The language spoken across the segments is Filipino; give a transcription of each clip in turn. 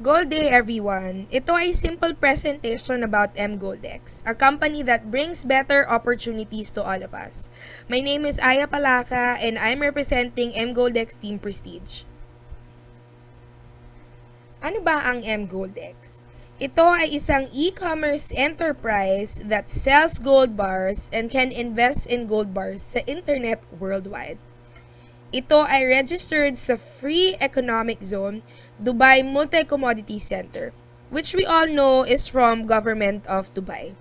Gold Day everyone! Ito ay simple presentation about mGoldX, a company that brings better opportunities to all of us. My name is Aya Palaka and I'm representing mGoldX Team Prestige. Ano ba ang mGoldX? Ito ay isang e-commerce enterprise that sells gold bars and can invest in gold bars sa internet worldwide. Ito ay registered sa Free Economic Zone, Dubai Multi-Commodity Center, which we all know is from Government of Dubai.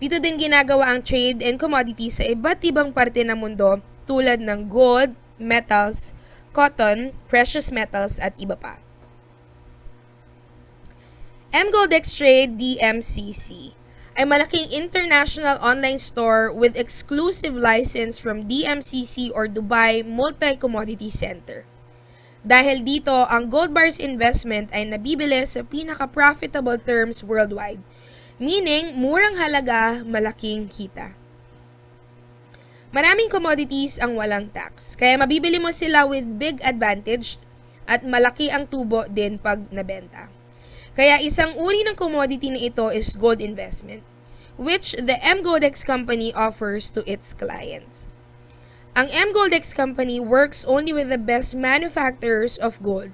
Dito din ginagawa ang trade and commodities sa iba't ibang parte ng mundo tulad ng gold, metals, cotton, precious metals at iba pa. mGoldX Trade DMCC ay malaking international online store with exclusive license from DMCC or Dubai Multi-Commodity Center. Dahil dito, ang gold bars investment ay nabibili sa pinaka-profitable terms worldwide, meaning murang halaga, malaking kita. Maraming commodities ang walang tax, kaya mabibili mo sila with big advantage at malaki ang tubo din pag nabenta. Kaya isang uri ng commodity na ito is gold investment, which the mGoldX company offers to its clients. Ang mGoldX company works only with the best manufacturers of gold,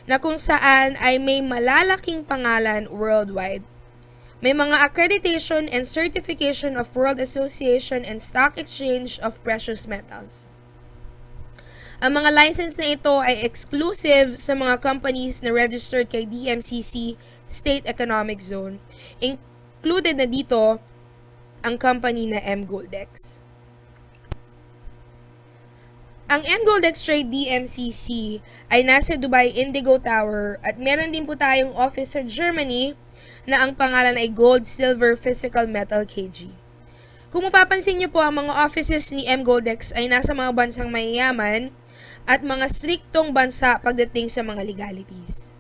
na kung saan ay may malalaking pangalan worldwide. May mga accreditation and certification of World Association and Stock Exchange of Precious Metals. Ang mga license na ito ay exclusive sa mga companies na registered kay DMCC State Economic Zone. Included na dito ang company na mGoldX. Ang mGoldX Trade DMCC ay nasa Dubai Indigo Tower at meron din po tayong office sa Germany na ang pangalan ay Gold Silver Physical Metal KG. Kung mapapansin niyo po, ang mga offices ni mGoldX ay nasa mga bansang mayayaman at mga striktong bansa pagdating sa mga legalities.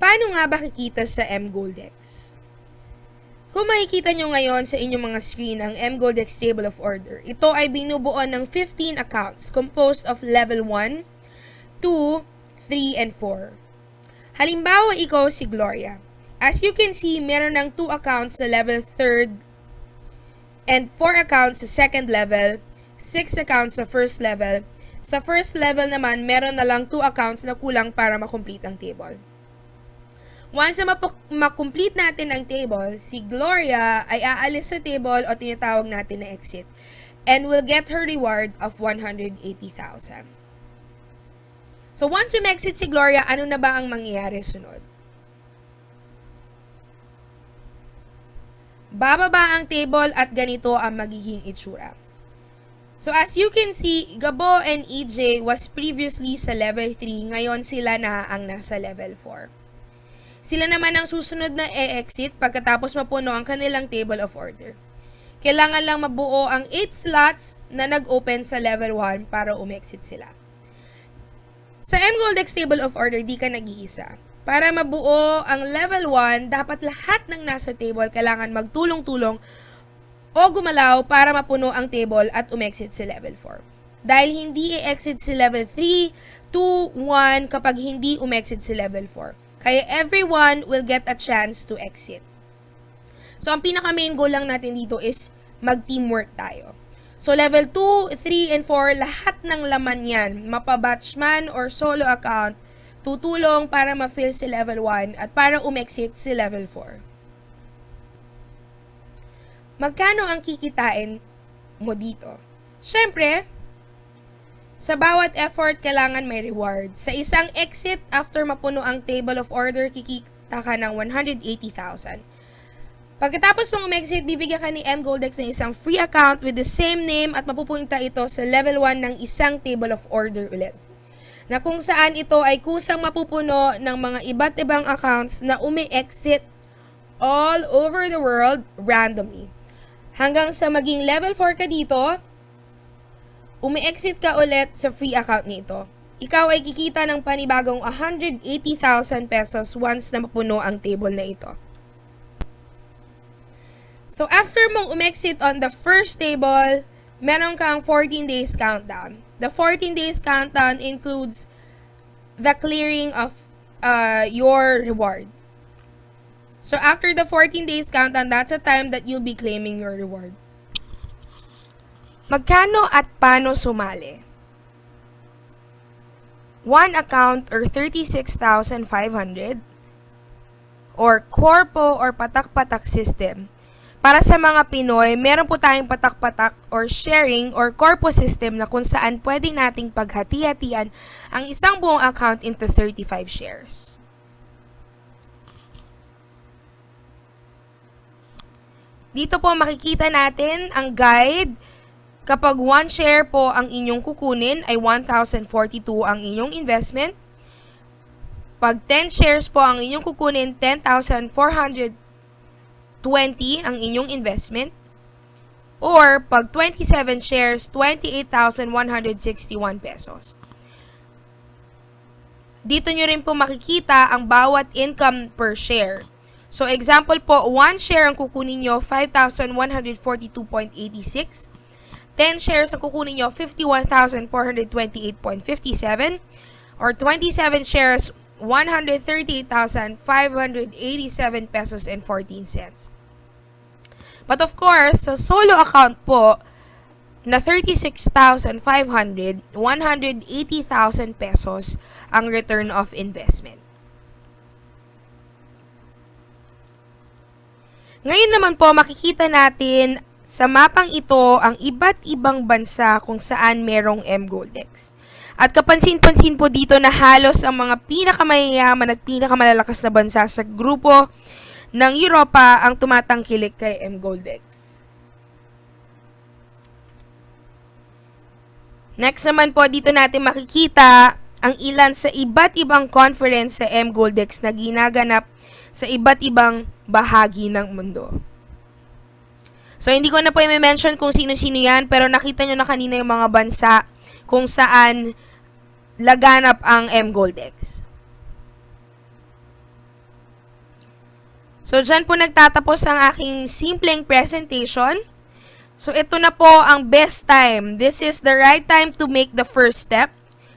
Paano nga ba kikita sa mGoldX? Kung makikita nyo ngayon sa inyong mga screen ang mGoldX Table of Order, ito ay binubuo ng 15 accounts composed of level 1, 2, 3, and 4. Halimbawa, ikaw si Gloria. As you can see, meron ng 2 accounts sa level 3rd and 4 accounts sa second level, 6 accounts sa first level. Sa first level naman, meron na lang 2 accounts na kulang para makomplete ang table. Once na makomplete natin ang table, si Gloria ay aalis sa table o tinatawag natin na exit and will get her reward of 180,000. So once you exit si Gloria, ano na ba ang mangyayari sunod? Bababa ang table at ganito ang magiging itsura. So as you can see, Gabo and EJ was previously sa level 3, ngayon sila na ang nasa level 4. Sila naman ang susunod na e-exit pagkatapos mapuno ang kanilang table of order. Kailangan lang mabuo ang 8 slots na nag-open sa level 1 para umexit sila. Sa mGoldX table of order, di ka nag-iisa. Para mabuo ang level 1, dapat lahat ng nasa table kailangan magtulong-tulong o gumalaw para mapuno ang table at umexit sa level 4. Dahil hindi i-exit si level 3, 2, 1 kapag hindi umexit si level 4. Kaya everyone will get a chance to exit. So ang pinaka main goal lang natin dito is mag-teamwork tayo. So level 2, 3, and 4, lahat ng laman yan, mapa-batch man or solo account, tutulong para ma-fill si level 1 at para umexit si level 4. Magkano ang kikitain mo dito? Siyempre, sa bawat effort, kailangan may reward. Sa isang exit, after mapuno ang table of order, kikita ka ng 180,000. Pagkatapos mong umexit, bibigyan ka ni mGoldX ng isang free account with the same name at mapupunta ito sa level 1 ng isang table of order ulit, na kung saan ito ay kusang mapupuno ng mga iba't ibang accounts na umi-exit all over the world randomly. Hanggang sa maging level 4 ka dito, umi-exit ka ulit sa free account nito. Ikaw ay kikita ng panibagong 180,000 pesos once na mapuno ang table na ito. So after mong umexit on the first table, meron kang 14 days countdown. The 14 days countdown includes the clearing of your reward. So after the 14 days countdown, that's the time that you'll be claiming your reward. Magkano at paano sumali? One account or 36,500 or Corpo or patak-patak system. Para sa mga Pinoy, meron po tayong patak-patak or sharing or Corpo system na kung saan pwede nating paghati-hatian ang isang buong account into 35 shares. Dito po makikita natin ang guide. Kapag 1 share po ang inyong kukunin ay 1,042 ang inyong investment. Pag 10 shares po ang inyong kukunin, 10,420 ang inyong investment. Or pag 27 shares, 28,161 pesos. Dito nyo rin po makikita ang bawat income per share. So example po, 1 share ang kukunin nyo, 5,142.86. 10 shares ang kukunin nyo, 51,428.57. Or 27 shares, 138,587 pesos and 14 cents. But of course, sa solo account po, na 36,500, 180,000 pesos ang return of investment. Ngayon naman po, makikita natin sa mapang ito ang iba't ibang bansa kung saan merong mGoldex. At kapansin-pansin po dito na halos ang mga pinakamayayaman at pinakamalalakas na bansa sa grupo ng Europa ang tumatangkilik kay mGoldex. Next naman po, dito natin makikita ang ilan sa iba't ibang conference sa mGoldex na ginaganap sa iba't ibang bahagi ng mundo. So, hindi ko na po i-mention kung sino-sino yan, pero nakita nyo na kanina yung mga bansa kung saan laganap ang mGoldex. So, dyan po nagtatapos ang aking simpleng presentation. So, ito na po ang best time. This is the right time to make the first step.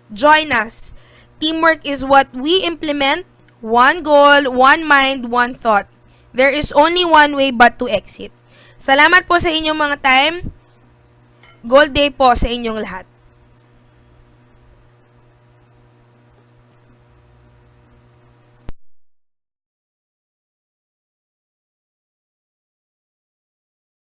Join us. Teamwork is what we implement. One goal, one mind, one thought. There is only one way but to exit. Salamat po sa inyong mga time. Gold day po sa inyong lahat.